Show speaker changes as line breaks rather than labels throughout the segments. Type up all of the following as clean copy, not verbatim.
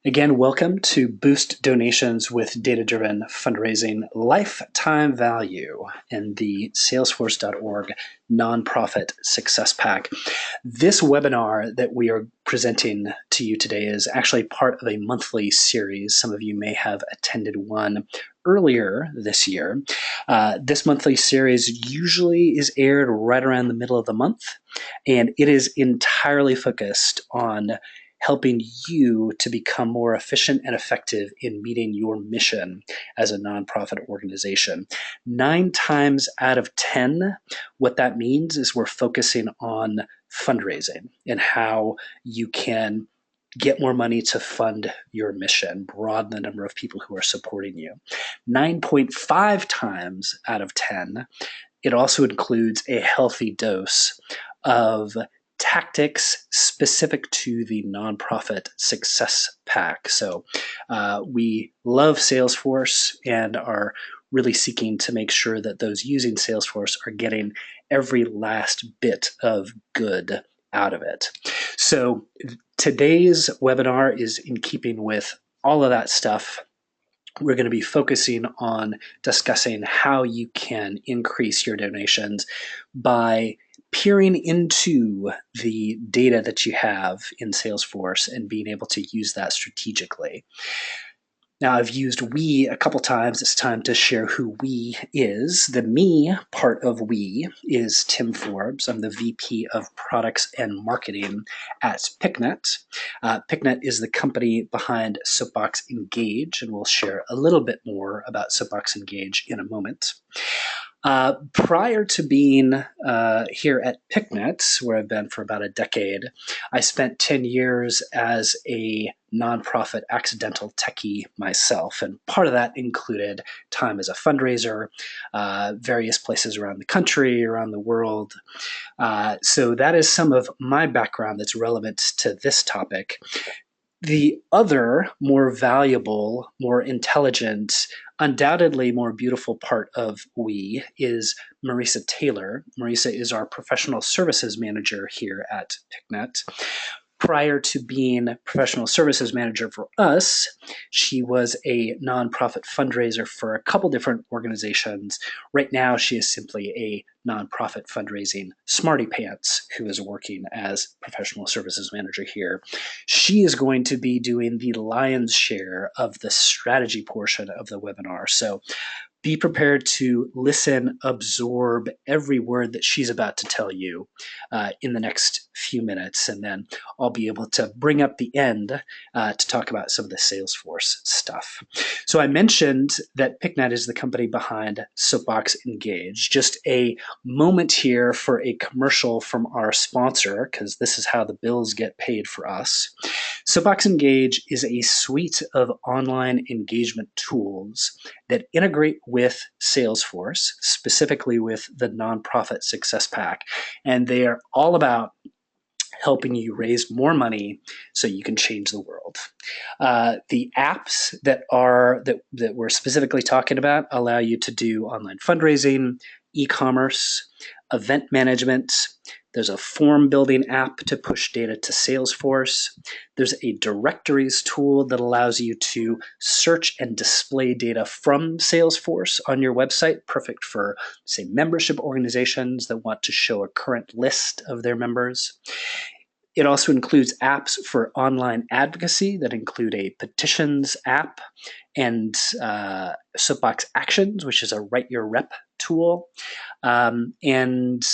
Again, welcome to Boost Donations with Data-Driven Fundraising Lifetime Value in the Salesforce.org Nonprofit Success Pack. This webinar that we are presenting to you today is actually part of a monthly series. Some of you may have attended one earlier this year. This monthly series usually is aired right around the middle of the month, and it is entirely focused on helping you to become more efficient and effective in meeting your mission as a nonprofit organization. 9 times out of 10, what that means is we're focusing on fundraising and how you can get more money to fund your mission, broaden the number of people who are supporting you. 9.5 times out of 10, it also includes a healthy dose of tactics specific to the nonprofit success pack. So we love Salesforce and are really seeking to make sure that those using Salesforce are getting every last bit of good out of it. So today's webinar is in keeping with all of that stuff. We're going to be focusing on discussing how you can increase your donations by peering into the data that you have in Salesforce and being able to use that strategically. Now, I've used we a couple times. It's time to share who we is. The me part of we is Tim Forbes. I'm the VP of Products and Marketing at PicNet. PicNet is the company behind Soapbox Engage, and we'll share a little bit more about Soapbox Engage in a moment. Prior to being here at PicNet, where I've been for about a decade, I spent 10 years as a nonprofit accidental techie myself, and part of that included time as a fundraiser, various places around the country, around the world. So that is some of my background that's relevant to this topic. The other more valuable, more intelligent, undoubtedly more beautiful part of we is Marisa Taylor. Marisa is our professional services manager here at PicNet. Prior to being professional services manager for us, she was a nonprofit fundraiser for a couple different organizations. Right now, she is simply a nonprofit fundraising smarty pants who is working as professional services manager here. She is going to be doing the lion's share of the strategy portion of the webinar. So be prepared to listen, absorb every word that she's about to tell you in the next few minutes, and then I'll be able to bring up the end to talk about some of the Salesforce stuff. So I mentioned that PicNet is the company behind Soapbox Engage. Just a moment here for a commercial from our sponsor, because this is how the bills get paid for us. Soapbox Engage is a suite of online engagement tools that integrate with Salesforce, specifically with the Nonprofit Success Pack. And they are all about helping you raise more money so you can change the world. The apps that we're specifically talking about allow you to do online fundraising, e-commerce, event management. There's a form building app to push data to Salesforce. There's a directories tool that allows you to search and display data from Salesforce on your website, perfect for, say, membership organizations that want to show a current list of their members. It also includes apps for online advocacy that include a petitions app and Soapbox Actions, which is a Write Your Rep tool. And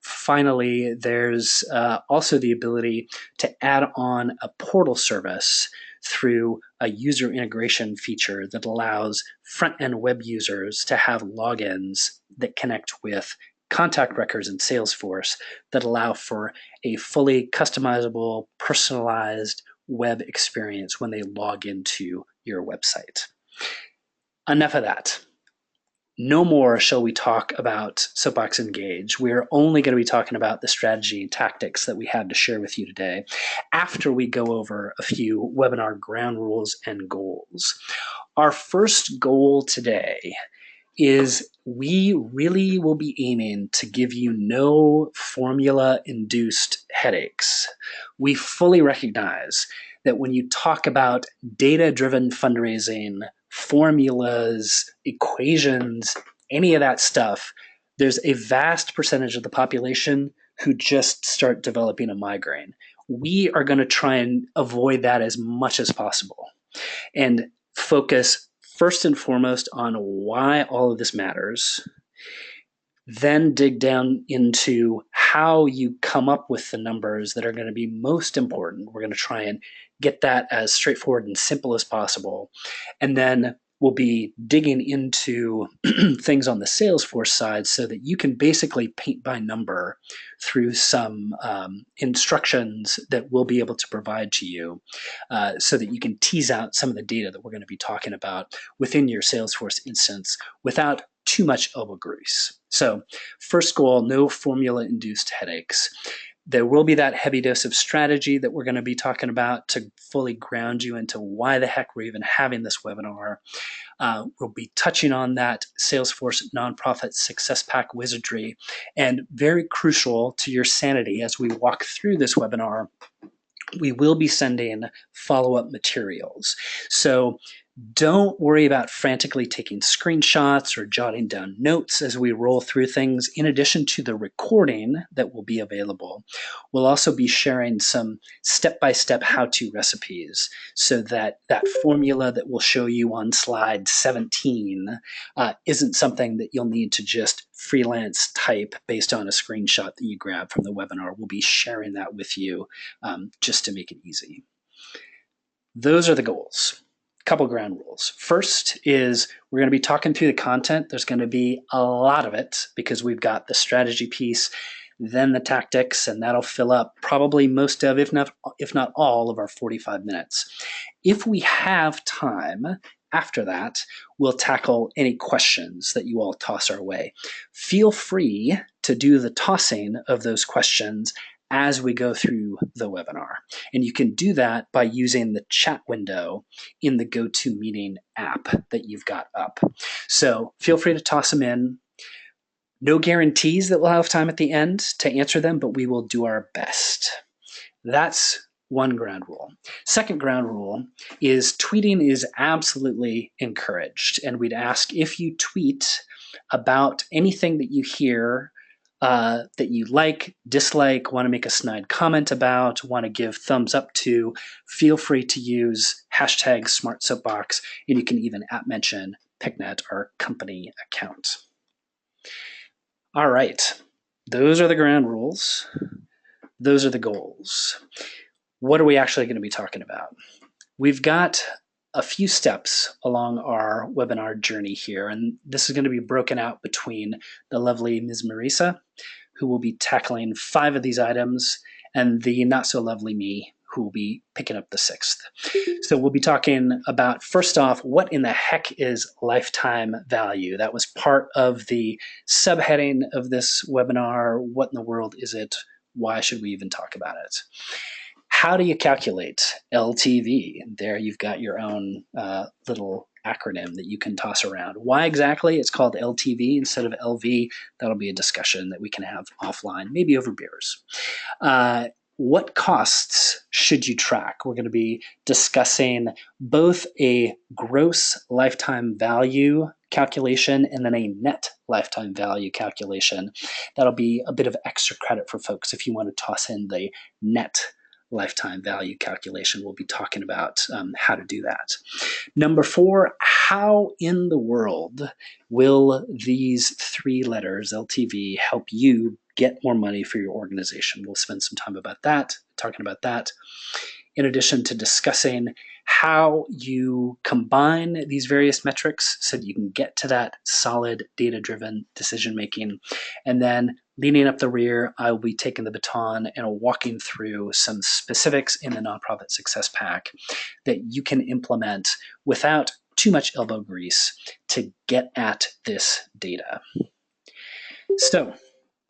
finally, there's also the ability to add on a portal service through a user integration feature that allows front-end web users to have logins that connect with contact records in Salesforce that allow for a fully customizable, personalized web experience when they log into your website. Enough of that. No more shall we talk about Soapbox Engage. We're only going to be talking about the strategy and tactics that we had to share with you today after we go over a few webinar ground rules and goals. Our first goal today is we really will be aiming to give you no formula-induced headaches. We fully recognize that when you talk about data-driven fundraising, formulas, equations, any of that stuff, there's a vast percentage of the population who just start developing a migraine. We are going to try and avoid that as much as possible and focus first and foremost on why all of this matters, then dig down into how you come up with the numbers that are going to be most important. We're going to try and get that as straightforward and simple as possible. And then we'll be digging into things on the Salesforce side so that you can basically paint by number through some instructions that we'll be able to provide to you so that you can tease out some of the data that we're going to be talking about within your Salesforce instance without too much elbow grease. So first goal, no formula-induced headaches. There will be that heavy dose of strategy that we're going to be talking about to fully ground you into why the heck we're even having this webinar. We'll be touching on that Salesforce Nonprofit Success Pack wizardry, and very crucial to your sanity as we walk through this webinar, we will be sending follow-up materials. So don't worry about frantically taking screenshots or jotting down notes as we roll through things. In addition to the recording that will be available, we'll also be sharing some step-by-step how-to recipes so that that formula that we'll show you on slide 17 isn't something that you'll need to just freelance type based on a screenshot that you grab from the webinar. We'll be sharing that with you just to make it easy. Those are the goals. Couple ground rules. First is we're going to be talking through the content. There's going to be a lot of it because we've got the strategy piece, then the tactics, and that'll fill up probably most of, if not all of our 45 minutes. If we have time after that, we'll tackle any questions that you all toss our way. Feel free to do the tossing of those questions as we go through the webinar. And you can do that by using the chat window in the GoToMeeting app that you've got up. So feel free to toss them in. No guarantees that we'll have time at the end to answer them, but we will do our best. That's one ground rule. Second ground rule is tweeting is absolutely encouraged. And we'd ask if you tweet about anything that you hear that you like, dislike, want to make a snide comment about, want to give thumbs up to, feel free to use hashtag SmartSoapbox, and you can even @mention PicNet, our company account. All right, those are the ground rules. Those are the goals. What are we actually going to be talking about? We've got a few steps along our webinar journey here, and this is going to be broken out between the lovely Ms. Marisa, who will be tackling 5 of these items, and the not so lovely me, who will be picking up the 6th. So we'll be talking about, first off, what in the heck is lifetime value? That was part of the subheading of this webinar. What in the world is it? Why should we even talk about it? How do you calculate LTV? There you've got your own little acronym that you can toss around. Why exactly it's called LTV instead of LV? That'll be a discussion that we can have offline, maybe over beers. What costs should you track? We're going to be discussing both a gross lifetime value calculation and then a net lifetime value calculation. That'll be a bit of extra credit for folks if you want to toss in the net lifetime value calculation. We'll be talking about how to do that. Number 4, how in the world will these 3 letters, LTV, help you get more money for your organization? We'll spend some time talking about that, in addition to discussing how you combine these various metrics so that you can get to that solid data-driven decision-making. And then leading up the rear, I will be taking the baton and walking through some specifics in the Nonprofit Success Pack that you can implement without too much elbow grease to get at this data. So,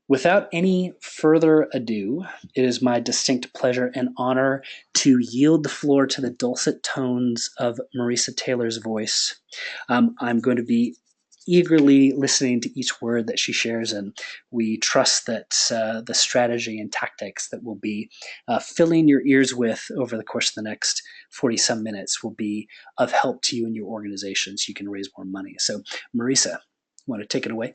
without any further ado, it is my distinct pleasure and honor to yield the floor to the dulcet tones of Marisa Taylor's voice. I'm going to be eagerly listening to each word that she shares, and we trust that the strategy and tactics that we'll be filling your ears with over the course of the next 40-some minutes will be of help to you and your organization so you can raise more money. So, Marisa, want to take it away?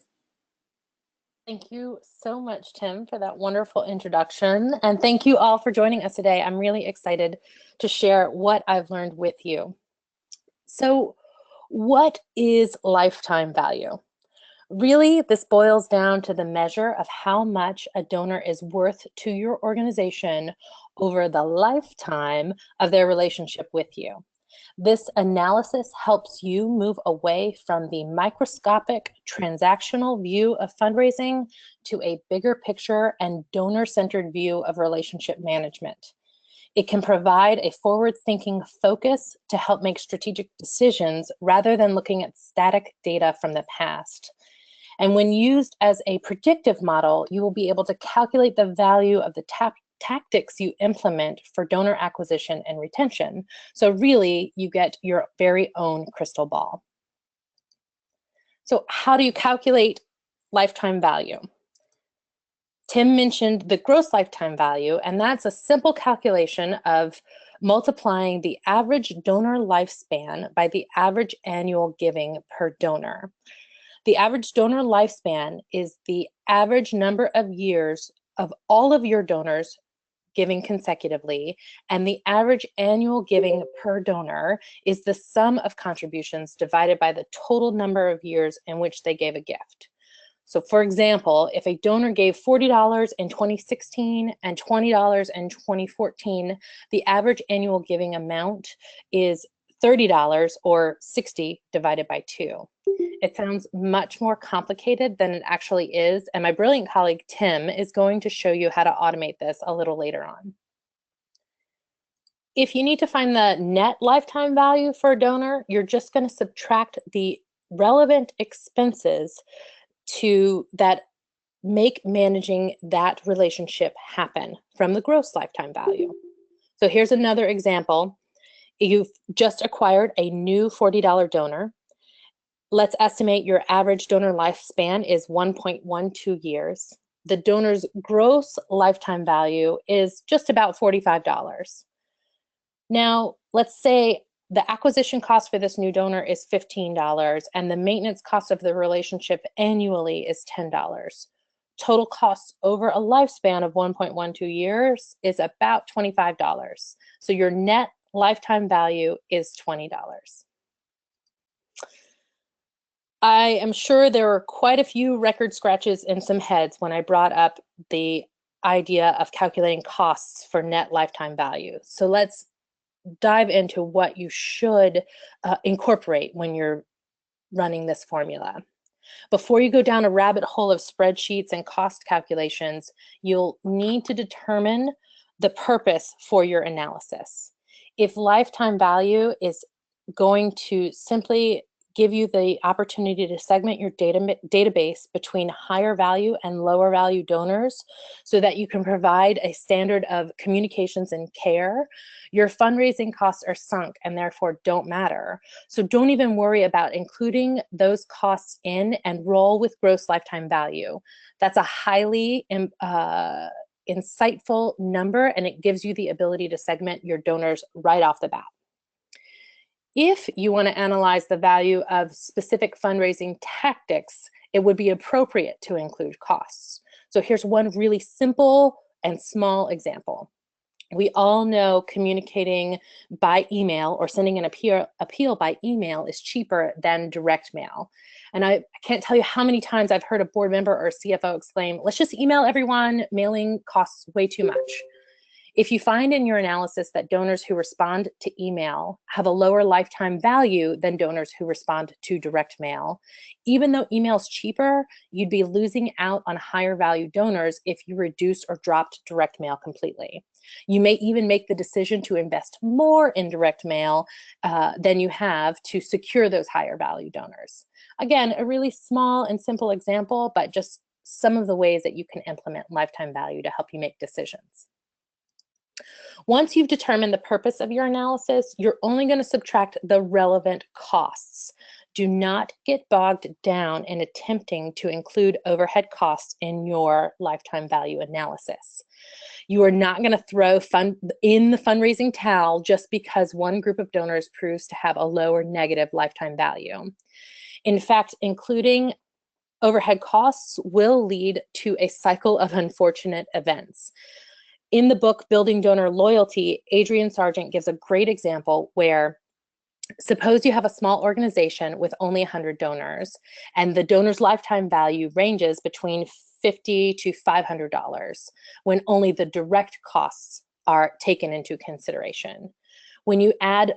Thank you so much, Tim, for that wonderful introduction. And thank you all for joining us today. I'm really excited to share what I've learned with you. So, what is lifetime value? Really, this boils down to the measure of how much a donor is worth to your organization over the lifetime of their relationship with you. This analysis helps you move away from the microscopic transactional view of fundraising to a bigger picture and donor-centered view of relationship management. It can provide a forward-thinking focus to help make strategic decisions rather than looking at static data from the past. And when used as a predictive model, you will be able to calculate the value of the tactics you implement for donor acquisition and retention. So really, you get your very own crystal ball. So how do you calculate lifetime value? Tim mentioned the gross lifetime value, and that's a simple calculation of multiplying the average donor lifespan by the average annual giving per donor. The average donor lifespan is the average number of years of all of your donors giving consecutively, and the average annual giving per donor is the sum of contributions divided by the total number of years in which they gave a gift. So for example, if a donor gave $40 in 2016 and $20 in 2014, the average annual giving amount is $30 or 60 divided by 2. It sounds much more complicated than it actually is, and my brilliant colleague Tim is going to show you how to automate this a little later on. If you need to find the net lifetime value for a donor, you're just going to subtract the relevant expenses to that make managing that relationship happen from the gross lifetime value. So here's another example. You've just acquired a new $40 donor. Let's estimate your average donor lifespan is 1.12 years. The donor's gross lifetime value is just about $45. Now, let's say the acquisition cost for this new donor is $15 and the maintenance cost of the relationship annually is $10. Total costs over a lifespan of 1.12 years is about $25. So your net lifetime value is $20. I am sure there were quite a few record scratches in some heads when I brought up the idea of calculating costs for net lifetime value. So let's dive into what you should incorporate when you're running this formula. Before you go down a rabbit hole of spreadsheets and cost calculations, you'll need to determine the purpose for your analysis. If lifetime value is going to simply give you the opportunity to segment your database between higher value and lower value donors so that you can provide a standard of communications and care, your fundraising costs are sunk and therefore don't matter. So don't even worry about including those costs in and roll with gross lifetime value. That's a highly insightful number, and it gives you the ability to segment your donors right off the bat. If you want to analyze the value of specific fundraising tactics, it would be appropriate to include costs. So here's one really simple and small example. We all know communicating by email or sending an appeal by email is cheaper than direct mail. And I can't tell you how many times I've heard a board member or a CFO exclaim, let's just email everyone, mailing costs way too much. If you find in your analysis that donors who respond to email have a lower lifetime value than donors who respond to direct mail, even though email is cheaper, you'd be losing out on higher value donors if you reduced or dropped direct mail completely. You may even make the decision to invest more in direct mail than you have to secure those higher value donors. Again, a really small and simple example, but just some of the ways that you can implement lifetime value to help you make decisions. Once you've determined the purpose of your analysis, you're only going to subtract the relevant costs Do not get bogged down in attempting to include overhead costs in your lifetime value analysis. You are not going to throw in the fundraising towel just because one group of donors proves to have a low or negative lifetime value. In fact, including overhead costs will lead to a cycle of unfortunate events. In the book, Building Donor Loyalty, Adrian Sargent gives a great example where suppose you have a small organization with only 100 donors, and the donor's lifetime value ranges between $50 to $500 when only the direct costs are taken into consideration. When you add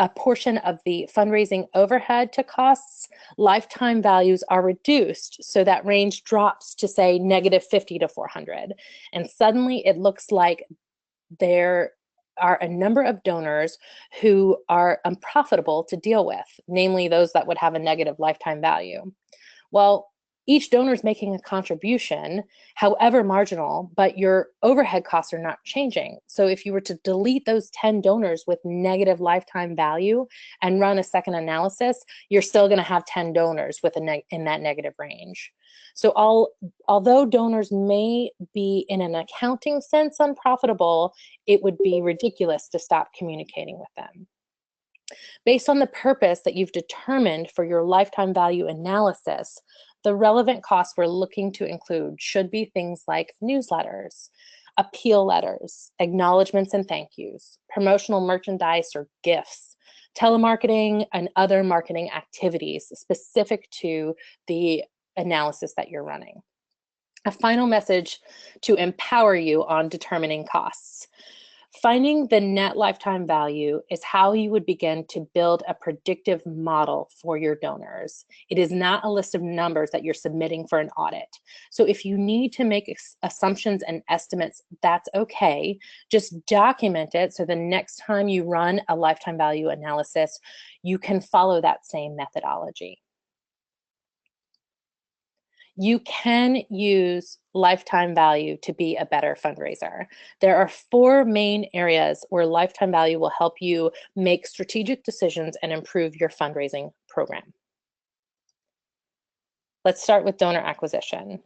a portion of the fundraising overhead to costs, lifetime values are reduced, so that range drops to say -50 to 400. And suddenly it looks like there are a number of donors who are unprofitable to deal with, namely those that would have a negative lifetime value. Well, each donor is making a contribution, however marginal, but your overhead costs are not changing. So if you were to delete those 10 donors with negative lifetime value and run a second analysis, you're still going to have 10 donors with in that negative range. So although donors may be in an accounting sense unprofitable, it would be ridiculous to stop communicating with them. Based on the purpose that you've determined for your lifetime value analysis, the relevant costs we're looking to include should be things like newsletters, appeal letters, acknowledgements and thank yous, promotional merchandise or gifts, telemarketing, and other marketing activities specific to the analysis that you're running. A final message to empower you on determining costs. Finding the net lifetime value is how you would begin to build a predictive model for your donors. It is not a list of numbers that you're submitting for an audit. So if you need to make assumptions and estimates, that's okay. Just document it so the next time you run a lifetime value analysis, you can follow that same methodology. You can use lifetime value to be a better fundraiser. There are 4 main areas where lifetime value will help you make strategic decisions and improve your fundraising program. Let's start with donor acquisition.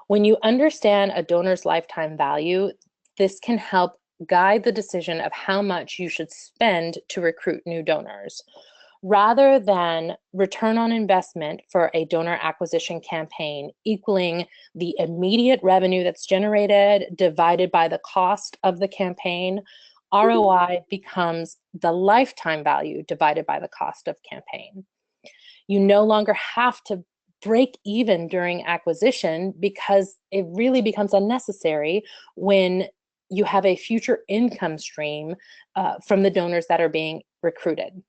When you understand a donor's lifetime value, this can help guide the decision of how much you should spend to recruit new donors. Rather than return on investment for a donor acquisition campaign equaling the immediate revenue that's generated divided by the cost of the campaign, ROI becomes the lifetime value divided by the cost of campaign. You no longer have to break even during acquisition because it really becomes unnecessary when you have a future income stream from the donors that are being recruited.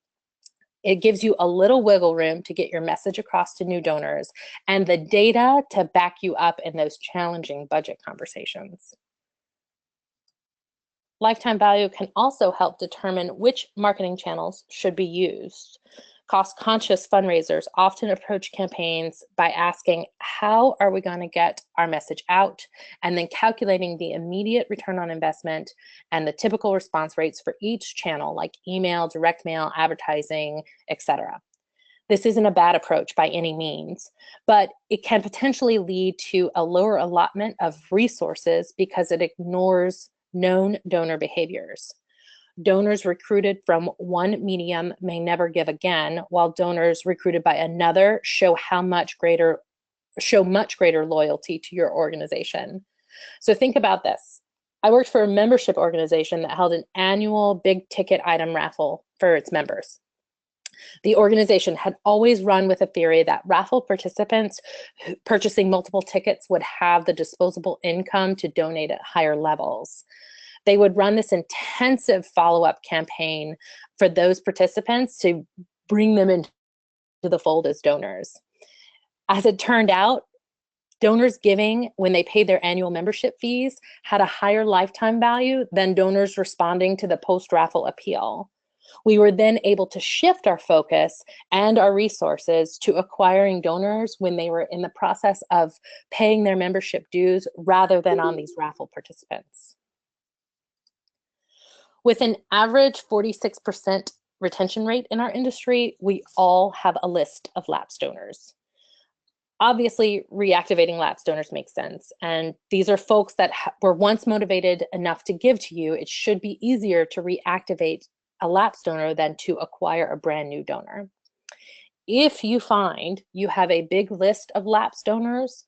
It gives you a little wiggle room to get your message across to new donors and the data to back you up in those challenging budget conversations. Lifetime value can also help determine which marketing channels should be used. Cost-conscious fundraisers often approach campaigns by asking, how are we going to get our message out? And then calculating the immediate return on investment and the typical response rates for each channel, like email, direct mail, advertising, etc. This isn't a bad approach by any means, but it can potentially lead to a lower allotment of resources because it ignores known donor behaviors. Donors recruited from one medium may never give again, while donors recruited by another show much greater loyalty to your organization. So think about this. I worked for a membership organization that held an annual big ticket item raffle for its members. The organization had always run with a theory that raffle participants purchasing multiple tickets would have the disposable income to donate at higher levels. They would run this intensive follow-up campaign for those participants to bring them into the fold as donors. As it turned out, donors giving when they paid their annual membership fees had a higher lifetime value than donors responding to the post-raffle appeal. We were then able to shift our focus and our resources to acquiring donors when they were in the process of paying their membership dues rather than on these raffle participants. With an average 46% retention rate in our industry, we all have a list of lapsed donors. Obviously, reactivating lapsed donors makes sense. And these are folks that were once motivated enough to give to you. It should be easier to reactivate a lapsed donor than to acquire a brand new donor. If you find you have a big list of lapsed donors,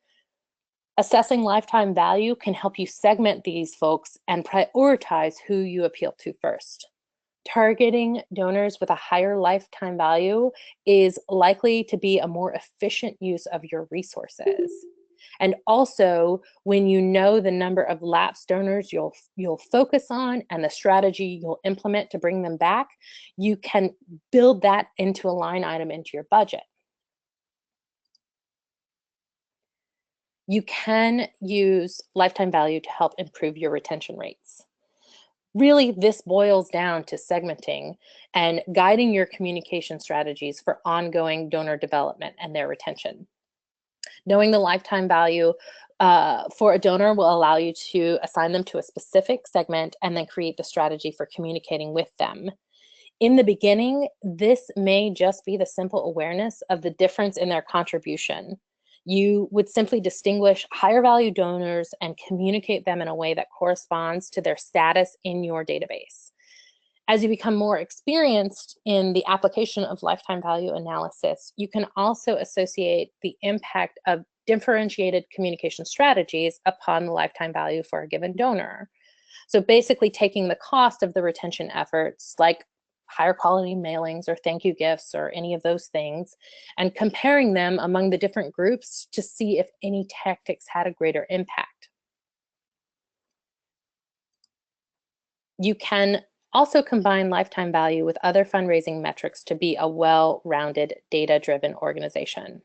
assessing lifetime value can help you segment these folks and prioritize who you appeal to first. Targeting donors with a higher lifetime value is likely to be a more efficient use of your resources. And also, when you know the number of lapsed donors you'll focus on and the strategy you'll implement to bring them back, you can build that into a line item into your budget. You can use lifetime value to help improve your retention rates. Really, this boils down to segmenting and guiding your communication strategies for ongoing donor development and their retention. Knowing the lifetime value for a donor will allow you to assign them to a specific segment and then create the strategy for communicating with them. In the beginning, this may just be the simple awareness of the difference in their contribution. You would simply distinguish higher value donors and communicate them in a way that corresponds to their status in your database. As you become more experienced in the application of lifetime value analysis, you can also associate the impact of differentiated communication strategies upon the lifetime value for a given donor. So basically taking the cost of the retention efforts, like higher quality mailings or thank you gifts or any of those things, and comparing them among the different groups to see if any tactics had a greater impact. You can also combine lifetime value with other fundraising metrics to be a well-rounded, data-driven organization.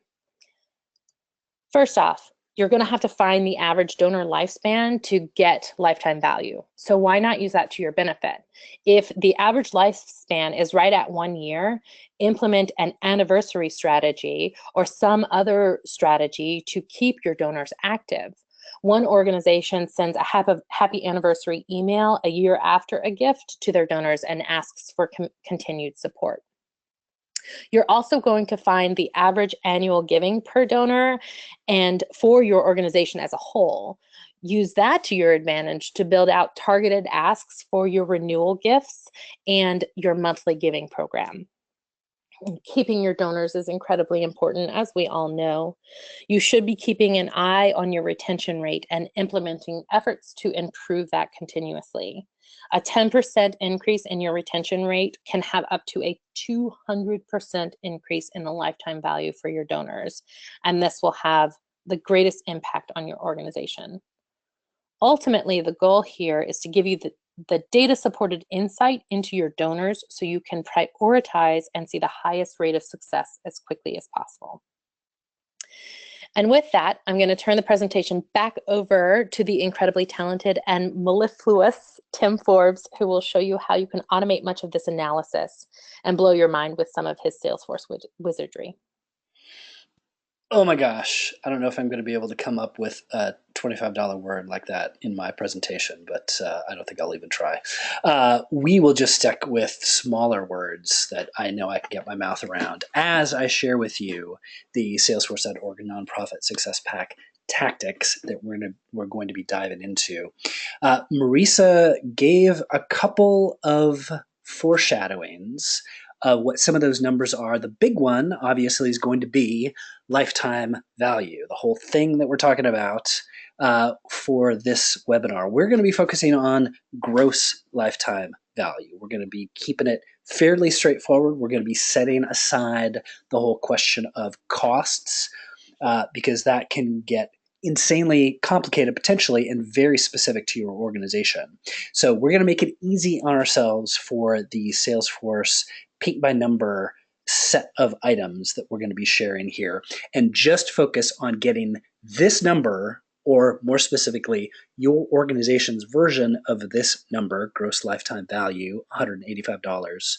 First off, you're going to have to find the average donor lifespan to get lifetime value. So why not use that to your benefit? If the average lifespan is right at 1 year, implement an anniversary strategy or some other strategy to keep your donors active. One organization sends a happy anniversary email a year after a gift to their donors and asks for continued support. You're also going to find the average annual giving per donor and for your organization as a whole. Use that to your advantage to build out targeted asks for your renewal gifts and your monthly giving program. Keeping your donors is incredibly important, as we all know. You should be keeping an eye on your retention rate and implementing efforts to improve that continuously. A 10% increase in your retention rate can have up to a 200% increase in the lifetime value for your donors, and this will have the greatest impact on your organization. Ultimately, the goal here is to give you the data-supported insight into your donors so you can prioritize and see the highest rate of success as quickly as possible. And with that, I'm going to turn the presentation back over to the incredibly talented and mellifluous Tim Forbes, who will show you how you can automate much of this analysis and blow your mind with some of his Salesforce wizardry.
Oh my gosh, I don't know if I'm going to be able to come up with a $25 word like that in my presentation, but I don't think I'll even try. We will just stick with smaller words that I know I can get my mouth around as I share with you the Salesforce.org Nonprofit Success Pack tactics that we're going to be diving into. Marisa gave a couple of foreshadowings what some of those numbers are. The big one, obviously, is going to be lifetime value, the whole thing that we're talking about for this webinar. We're going to be focusing on gross lifetime value. We're going to be keeping it fairly straightforward. We're going to be setting aside the whole question of costs because that can get insanely complicated potentially and very specific to your organization. So we're going to make it easy on ourselves for the Salesforce paint by number set of items that we're going to be sharing here and just focus on getting this number, or more specifically, your organization's version of this number, gross lifetime value, $185,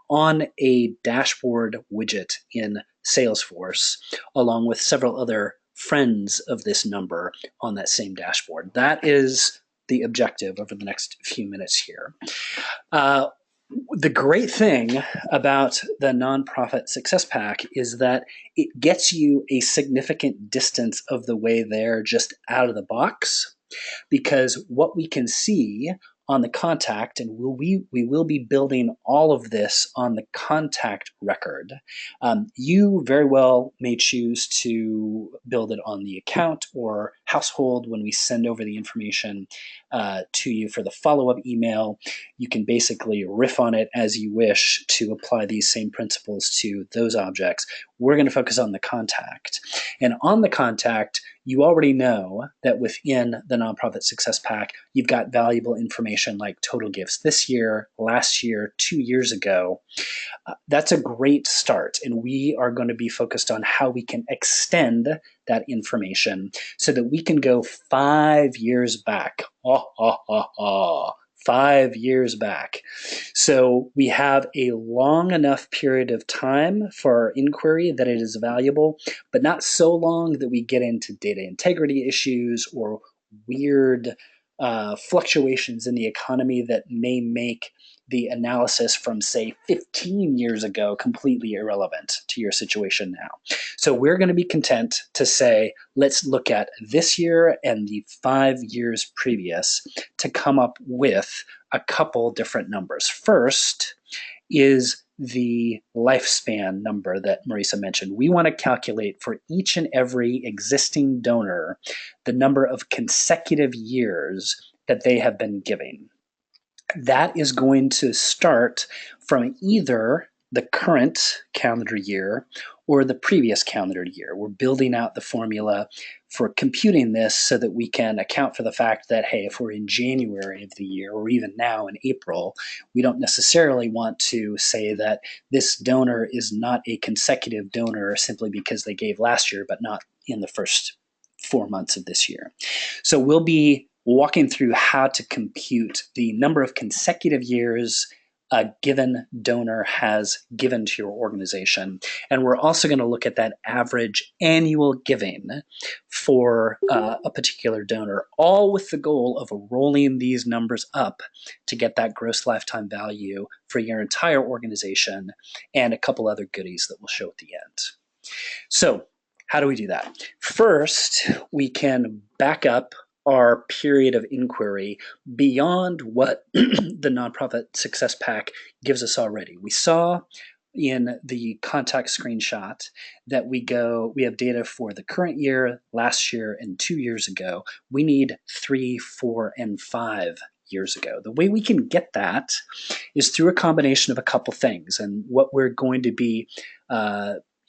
on a dashboard widget in Salesforce, along with several other friends of this number on that same dashboard. That is the objective over the next few minutes here. The great thing about the Nonprofit Success Pack is that it gets you a significant distance of the way there just out of the box, because what we can see on the contact, and we will be building all of this on the contact record. You very well may choose to build it on the account or household when we send over the information to you for the follow-up email. You can basically riff on it as you wish to apply these same principles to those objects. We're going to focus on the contact. And on the contact, you already know that within the Nonprofit Success Pack, you've got valuable information like total gifts this year, last year, 2 years ago. That's a great start. And we are going to be focused on how we can extend that information so that we can go 5 years back. 5 years back. So we have a long enough period of time for our inquiry that it is valuable, but not so long that we get into data integrity issues or weird fluctuations in the economy that may make the analysis from, say, 15 years ago completely irrelevant to your situation now. So we're going to be content to say, let's look at this year and the 5 years previous to come up with a couple different numbers. First is the lifespan number that Marisa mentioned. We want to calculate for each and every existing donor the number of consecutive years that they have been giving. That is going to start from either the current calendar year or the previous calendar year. We're building out the formula for computing this so that we can account for the fact that, hey, if we're in January of the year or even now in April, we don't necessarily want to say that this donor is not a consecutive donor simply because they gave last year but not in the first 4 months of this year. So we'll be walking through how to compute the number of consecutive years a given donor has given to your organization. And we're also going to look at that average annual giving for a particular donor, all with the goal of rolling these numbers up to get that gross lifetime value for your entire organization and a couple other goodies that we'll show at the end. So how do we do that? First, we can back up our period of inquiry beyond what the Nonprofit Success Pack gives us already. We saw in the contact screenshot that we have data for the current year, last year, and 2 years ago. We need 3, 4, and 5 years ago. The way we can get that is through a combination of a couple things. And what we're going to be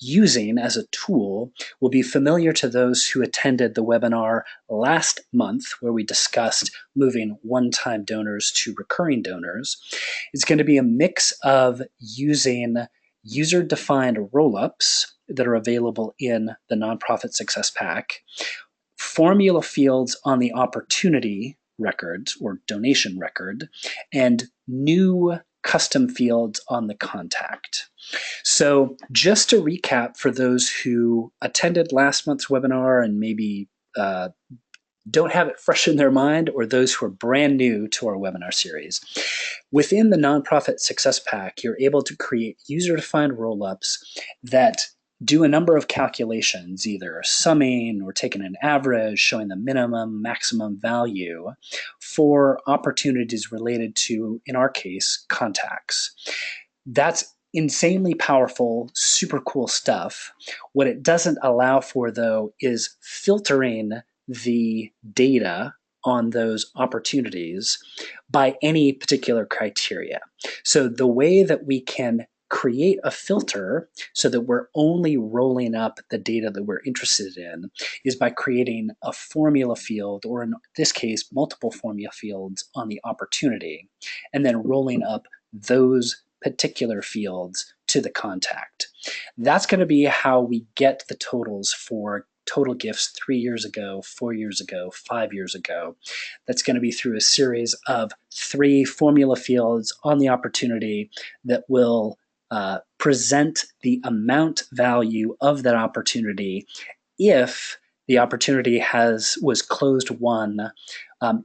using as a tool will be familiar to those who attended the webinar last month where we discussed moving one-time donors to recurring donors. It's going to be a mix of using user-defined rollups that are available in the Nonprofit Success Pack, formula fields on the opportunity record or donation record, and new custom fields on the contact. So just to recap for those who attended last month's webinar and maybe don't have it fresh in their mind, or those who are brand new to our webinar series, within the Nonprofit Success Pack, you're able to create user-defined rollups that do a number of calculations, either summing or taking an average, showing the minimum, maximum value for opportunities related to, in our case, contacts. That's insanely powerful, super cool stuff. What it doesn't allow for, though, is filtering the data on those opportunities by any particular criteria. So the way that we can create a filter so that we're only rolling up the data that we're interested in is by creating a formula field, or in this case, multiple formula fields on the opportunity, and then rolling up those particular fields to the contact. That's going to be how we get the totals for total gifts 3 years ago, 4 years ago, 5 years ago. That's going to be through a series of 3 formula fields on the opportunity that will present the amount value of that opportunity if the opportunity was closed won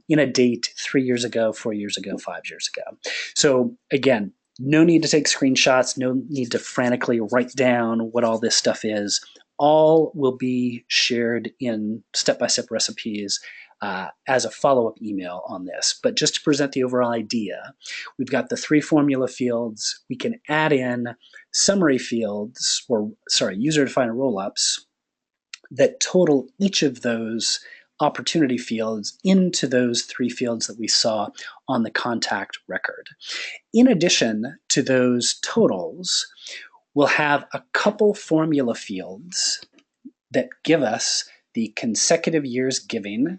in a date 3 years ago, 4 years ago, 5 years ago. So again, No need to take screenshots, no need to frantically write down what all this stuff is. All will be shared in step-by-step recipes as a follow-up email on this. But just to present the overall idea, we've got the 3 formula fields. We can add in summary fields, or sorry, user-defined rollups that total each of those opportunity fields into those 3 fields that we saw on the contact record. In addition to those totals, we'll have a couple formula fields that give us the consecutive years giving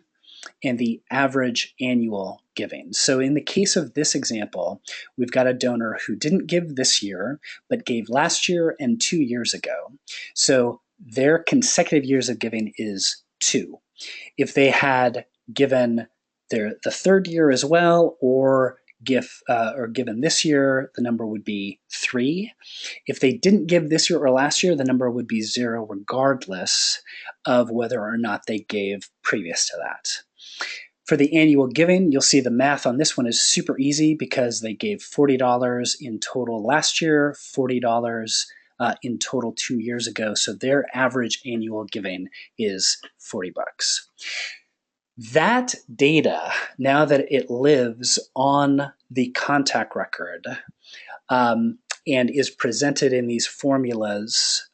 and the average annual giving. So in the case of this example, we've got a donor who didn't give this year, but gave last year and 2 years ago. So their consecutive years of giving is 2. If they had given the 3rd year as well, or given this year, the number would be 3. If they didn't give this year or last year, the number would be 0 regardless of whether or not they gave previous to that. For the annual giving, you'll see the math on this one is super easy because they gave $40 in total last year, $40 in total 2 years ago. So their average annual giving is $40. That data, now that it lives on the contact record and is presented in these formulas,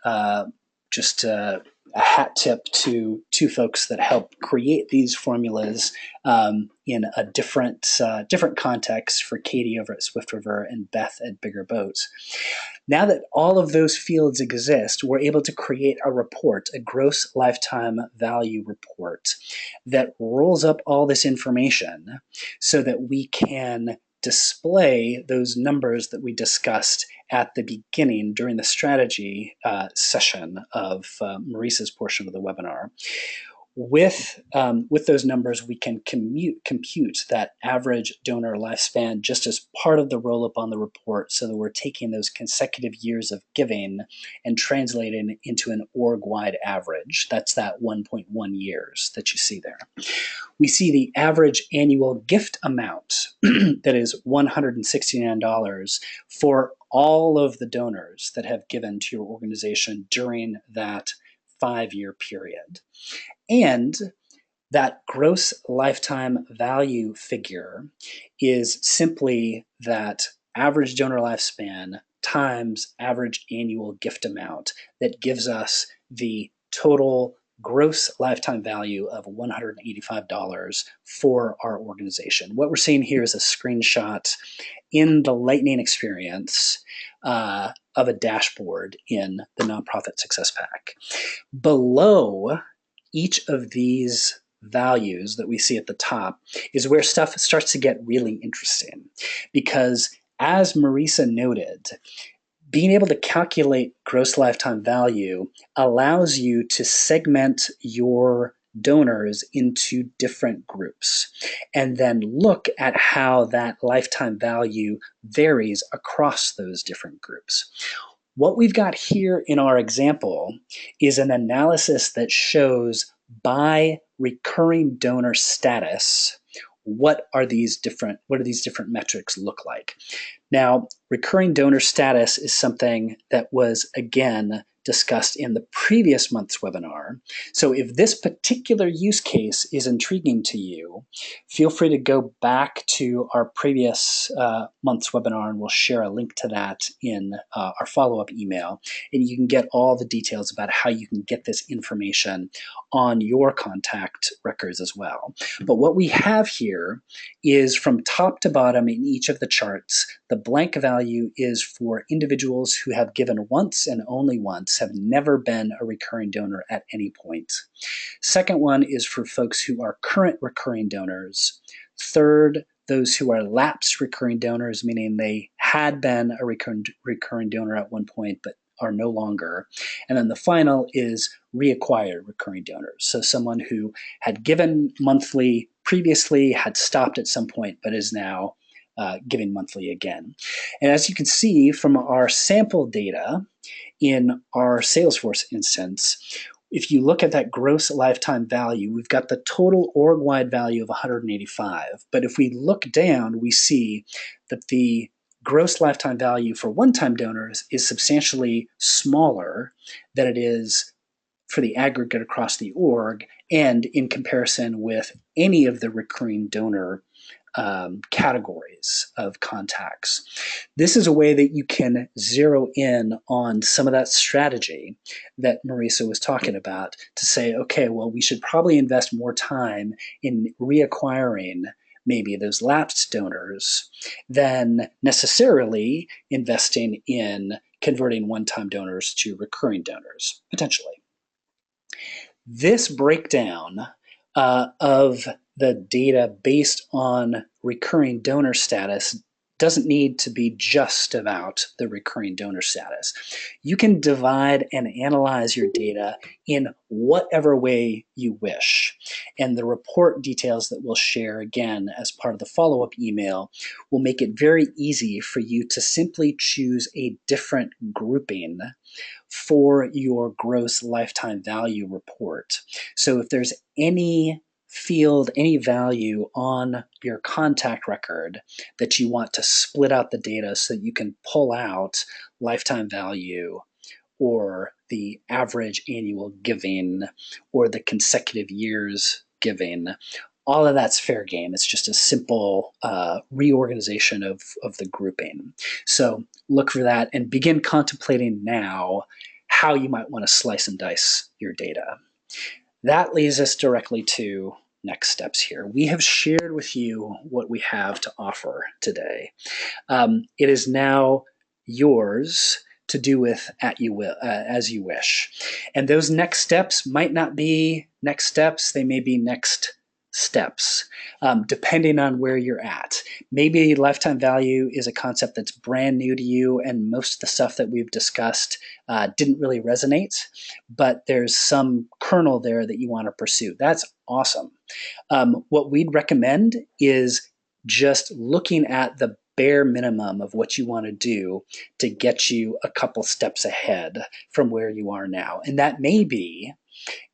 just a hat tip to 2 folks that help create these formulas in a different context for Katie over at Swift River and Beth at Bigger Boats. Now that all of those fields exist, we're able to create a report, a gross lifetime value report that rolls up all this information so that we can display those numbers that we discussed at the beginning during the strategy session of Maurice's portion of the webinar. With those numbers, we can compute that average donor lifespan just as part of the roll-up on the report, so that we're taking those consecutive years of giving and translating into an org-wide average. That's that 1.1 years that you see there. We see the average annual gift amount that is $169 for all of the donors that have given to your organization during that 5-year period. And that gross lifetime value figure is simply that average donor lifespan times average annual gift amount that gives us the total gross lifetime value of $185 for our organization. What we're seeing here is a screenshot in the Lightning experience of a dashboard in the Nonprofit Success Pack. Below each of these values that we see at the top is where stuff starts to get really interesting, because as Marisa noted, being able to calculate gross lifetime value allows you to segment your donors into different groups and then look at how that lifetime value varies across those different groups. What we've got here in our example is an analysis that shows by recurring donor status, what these different metrics look like. Now, recurring donor status is something that was, again, discussed in the previous month's webinar. So if this particular use case is intriguing to you, feel free to go back to our previous month's webinar, and we'll share a link to that in our follow-up email. And you can get all the details about how you can get this information on your contact records as well. But what we have here is from top to bottom in each of the charts, the blank value is for individuals who have given once and only once, have never been a recurring donor at any point. Second one is for folks who are current recurring donors. Third, those who are lapsed recurring donors, meaning they had been a recurring donor at one point but are no longer. And then the final is reacquired recurring donors. So someone who had given monthly previously, had stopped at some point, but is now giving monthly again. And as you can see from our sample data in our Salesforce instance, if you look at that gross lifetime value, we've got the total org-wide value of 185. But if we look down, we see that the gross lifetime value for one-time donors is substantially smaller than it is for the aggregate across the org, and in comparison with any of the recurring donor categories of contacts. This is a way that you can zero in on some of that strategy that Marisa was talking about to say, okay, well, we should probably invest more time in reacquiring maybe those lapsed donors than necessarily investing in converting one-time donors to recurring donors, potentially. This breakdown of the data based on recurring donor status doesn't need to be just about the recurring donor status. You can divide and analyze your data in whatever way you wish. And the report details that we'll share again as part of the follow-up email will make it very easy for you to simply choose a different grouping for your gross lifetime value report. So if there's any field, any value on your contact record that you want to split out the data so that you can pull out lifetime value or the average annual giving or the consecutive years giving, all of that's fair game. It's just a simple reorganization of the grouping. So look for that and begin contemplating now how you might want to slice and dice your data. That leads us directly to next steps here. We have shared with you what we have to offer today. It is now yours to do with as you wish. And those next steps might not be next steps, they may be next steps, depending on where you're at. Maybe lifetime value is a concept that's brand new to you, and most of the stuff that we've discussed didn't really resonate, but there's some kernel there that you want to pursue. That's awesome. What we'd recommend is just looking at the bare minimum of what you want to do to get you a couple steps ahead from where you are now. And that may be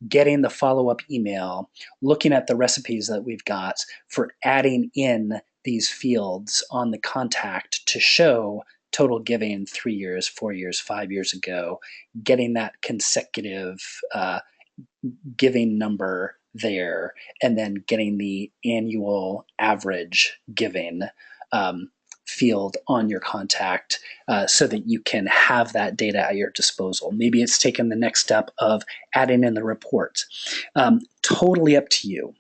getting the follow-up email, looking at the recipes that we've got for adding in these fields on the contact to show total giving 3 years, 4 years, 5 years ago, getting that consecutive giving number there, and then getting the annual average giving field on your contact so that you can have that data at your disposal. Maybe it's taken the next step of adding in the report. Totally up to you.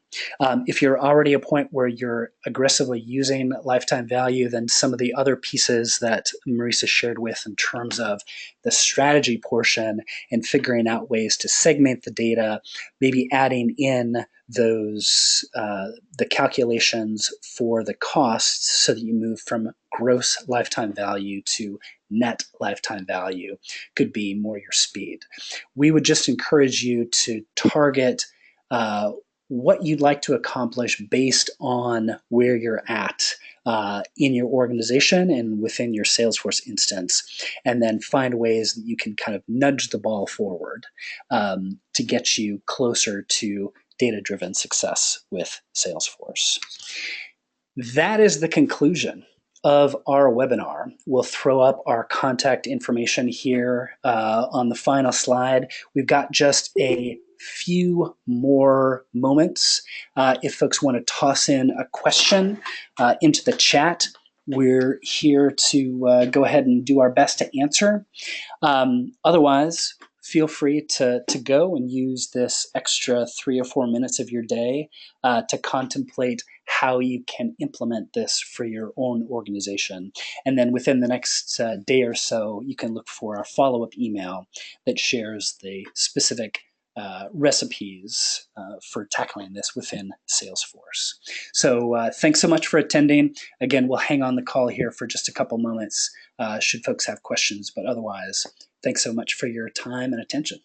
If you're already at a point where you're aggressively using lifetime value, then some of the other pieces that Marisa shared with in terms of the strategy portion and figuring out ways to segment the data, maybe adding in those the calculations for the costs so that you move from gross lifetime value to net lifetime value could be more your speed. We would just encourage you to target what you'd like to accomplish based on where you're at in your organization and within your Salesforce instance, and then find ways that you can kind of nudge the ball forward to get you closer to data-driven success with Salesforce. That is the conclusion of our webinar. We'll throw up our contact information here on the final slide. We've got just a few more moments. If folks want to toss in a question into the chat, we're here to go ahead and do our best to answer. Otherwise, feel free to go and use this extra 3 or 4 minutes of your day to contemplate how you can implement this for your own organization. And then within the next day or so, you can look for our follow-up email that shares the specific recipes for tackling this within Salesforce. So thanks so much for attending. Again, we'll hang on the call here for just a couple moments should folks have questions, but otherwise, thanks so much for your time and attention.